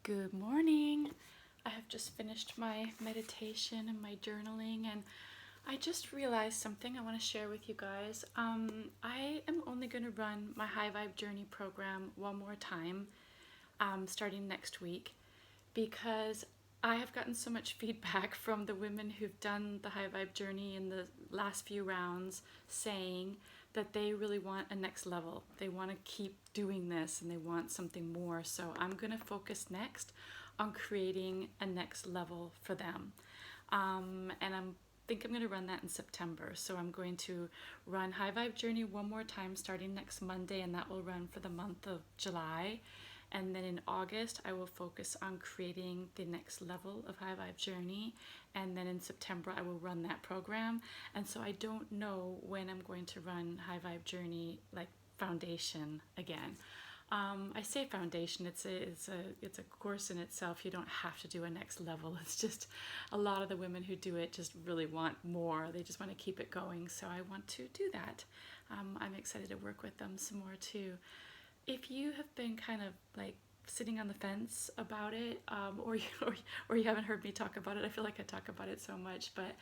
Good morning. I have just finished my meditation and my journaling, and I just realized something I want to share with you guys. I am only going to run my High Vibe Journey program one more time, starting next week, because I have gotten so much feedback from the women who've done the High Vibe Journey in the last few rounds saying that they really want a next level. They want to keep doing this and they want something more. So I'm going to focus next on creating a next level for them. And I think I'm going to run that in September. So I'm going to run High Vibe Journey one more time starting next Monday, and that will run for the month of July. And then in August, I will focus on creating the next level of High Vibe Journey. And then in September, I will run that program. And so I don't know when I'm going to run High Vibe Journey, like foundation again. I say foundation, it's a course in itself. You don't have to do a next level. It's just a lot of the women who do it just really want more. They just want to keep it going. So I want to do that. I'm excited to work with them some more too. If you have been kind of like sitting on the fence about it, or you haven't heard me talk about it, I feel like I talk about it so much, but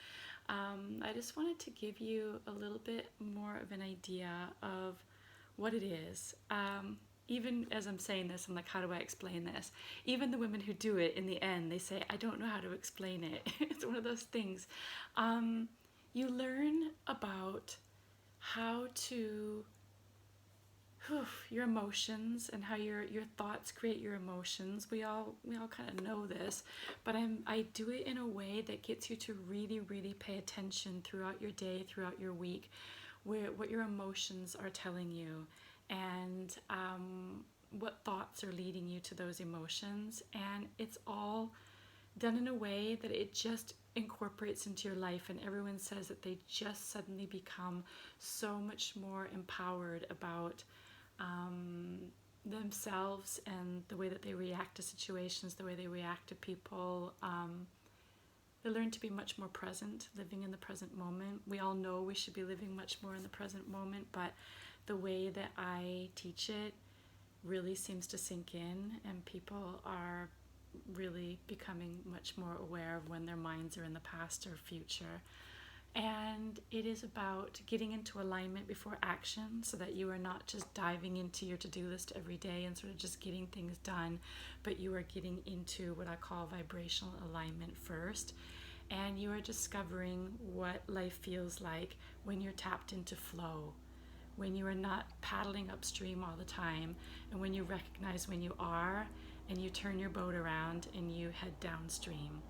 I just wanted to give you a little bit more of an idea of what it is. Even as I'm saying this, I'm like, how do I explain this? Even the women who do it, in the end, they say, I don't know how to explain it. It's one of those things. You learn about how to your emotions and how your thoughts create your emotions. We all kind of know this, but I do it in a way that gets you to really pay attention throughout your day, throughout your week, what your emotions are telling you, and what thoughts are leading you to those emotions. And it's all done in a way that it just incorporates into your life, and everyone says that they just suddenly become so much more empowered about themselves and the way that they react to situations, the way they react to people. They learn to be much more present, living in the present moment. We all know we should be living much more in the present moment, but the way that I teach it really seems to sink in, and people are really becoming much more aware of when their minds are in the past or future. And it is about getting into alignment before action, so that you are not just diving into your to-do list every day and sort of just getting things done, but you are getting into what I call vibrational alignment first. And you are discovering what life feels like when you're tapped into flow, when you are not paddling upstream all the time, and when you recognize when you are, and you turn your boat around and you head downstream.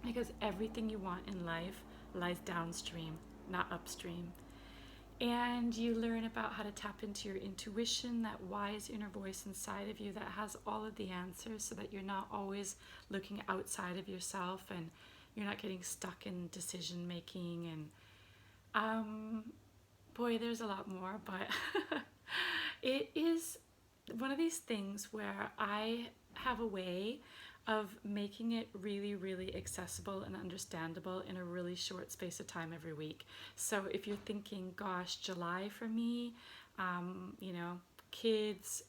Because everything you want in life lies downstream, not upstream. And you learn about how to tap into your intuition, that wise inner voice inside of you that has all of the answers, so that you're not always looking outside of yourself and you're not getting stuck in decision making. And boy, there's a lot more, but it is one of these things where I have a way of making it really accessible and understandable in a really short space of time every week. So if you're thinking, gosh, July for me, kids,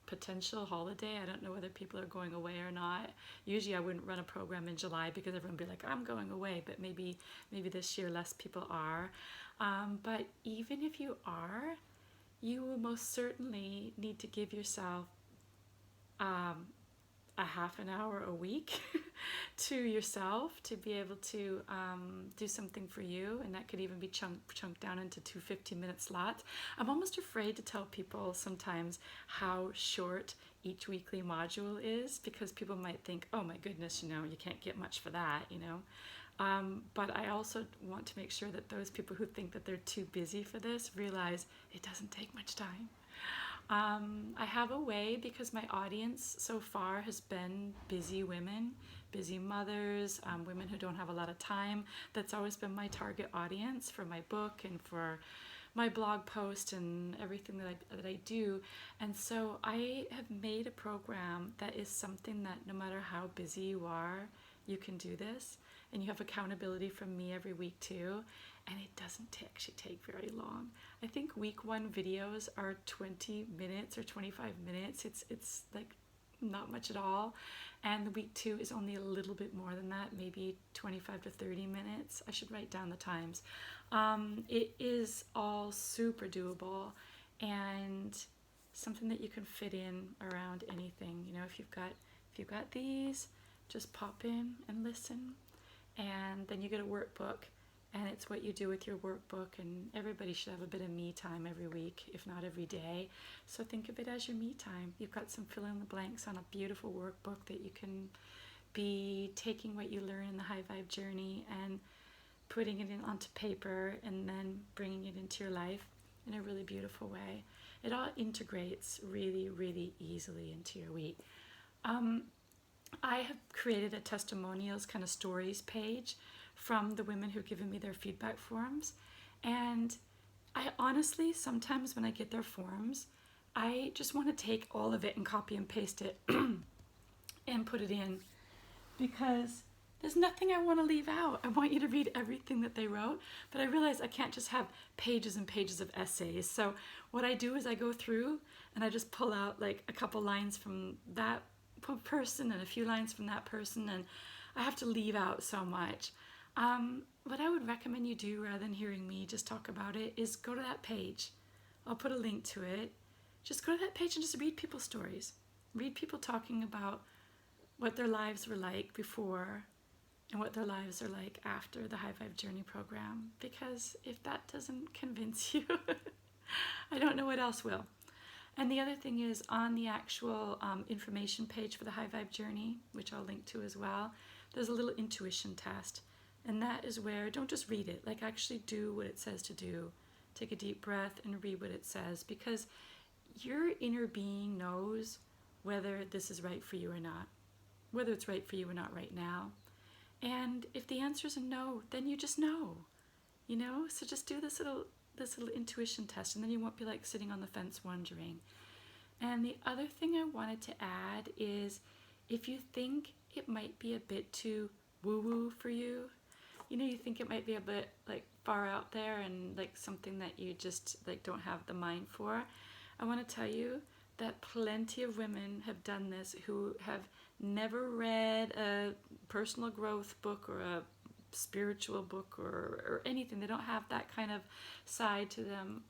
potential holiday, I don't know whether people are going away or not. Usually I wouldn't run a program in July because everyone would be like, I'm going away, but maybe this year less people are. But even if you are, you will most certainly need to give yourself a half an hour a week to yourself to be able to do something for you. And that could even be chunked down into 2 15-minute slots. I'm almost afraid to tell people sometimes how short each weekly module is, because people might think, oh my goodness, you can't get much for that, but I also want to make sure that those people who think that they're too busy for this realize it doesn't take much time. I have a way, because my audience so far has been busy women, busy mothers, women who don't have a lot of time. That's always been my target audience for my book and for my blog post and everything that I do. And so I have made a program that is something that no matter how busy you are, you can do this. And you have accountability from me every week too. And it doesn't actually take very long. I think week 1 videos are 20 minutes or 25 minutes. It's like not much at all. And the week 2 is only a little bit more than that, maybe 25 to 30 minutes. I should write down the times. It is all super doable and something that you can fit in around anything. You know, if you've got these, just pop in and listen. And then you get a workbook, and it's what you do with your workbook. And everybody should have a bit of me time every week, if not every day. So think of it as your me time. You've got some fill in the blanks on a beautiful workbook that you can be taking what you learn in the high vibe journey and putting it in onto paper, and then bringing it into your life in a really beautiful way. It all integrates really, really easily into your week. I have created a testimonials kind of stories page from the women who've given me their feedback forms. And I honestly, sometimes when I get their forms, I just want to take all of it and copy and paste it and put it in, because there's nothing I want to leave out. I want you to read everything that they wrote, but I realize I can't just have pages and pages of essays. So what I do is I go through and I just pull out like a couple lines from that person and a few lines from that person, and I have to leave out so much. What I would recommend you do, rather than hearing me just talk about it, is go to that page. I'll put a link to it. Just go to that page and just read people's stories. Read people talking about what their lives were like before and what their lives are like after the High Vibe Journey program. Because if that doesn't convince you, I don't know what else will. And the other thing is, on the actual information page for the High Vibe Journey, which I'll link to as well, there's a little intuition test. And that is where, don't just read it, like actually do what it says to do. Take a deep breath and read what it says, because your inner being knows whether this is right for you or not, whether it's right for you or not right now. And if the answer is a no, then you just know, you know? So just do this little intuition test, and then you won't be like sitting on the fence wondering. And the other thing I wanted to add is, if you think it might be a bit too woo-woo for you, you know, you think it might be a bit like far out there and like something that you just like don't have the mind for, I want to tell you that plenty of women have done this who have never read a personal growth book or a spiritual book or anything. They don't have that kind of side to them.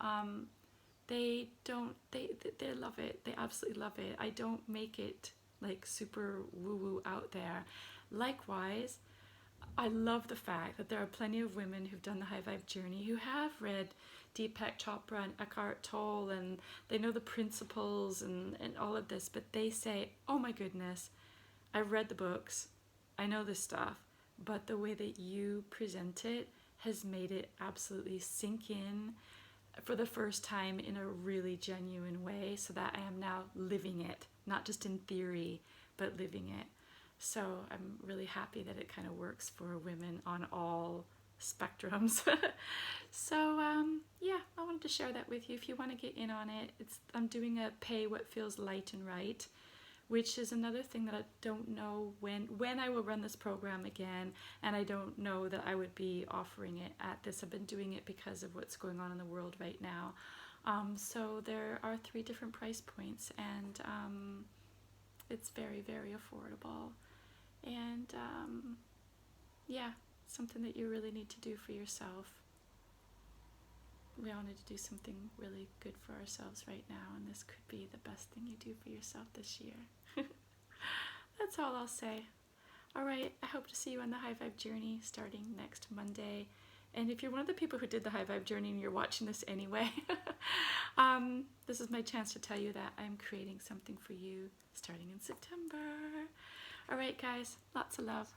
They love it. They absolutely love it. I don't make it like super woo-woo out there. Likewise, I love the fact that there are plenty of women who've done the High Vibe Journey who have read Deepak Chopra and Eckhart Tolle, and they know the principles and all of this, but they say, oh my goodness, I've read the books, I know this stuff, but the way that you present it has made it absolutely sink in for the first time in a really genuine way, so that I am now living it, not just in theory, but living it. So I'm really happy that it kind of works for women on all spectrums. So yeah, I wanted to share that with you. If you want to get in on it, I'm doing a pay what feels light and right, which is another thing that I don't know when I will run this program again, and I don't know that I would be offering it at this. I've been doing it because of what's going on in the world right now. So there are 3 different price points, and it's very, very affordable. And yeah, something that you really need to do for yourself. We all need to do something really good for ourselves right now, and this could be the best thing you do for yourself this year. That's all I'll say. All right, I hope to see you on the High Vibe Journey starting next Monday. And if you're one of the people who did the High Vibe Journey and you're watching this anyway, this is my chance to tell you that I'm creating something for you starting in September. All right, guys, lots of love.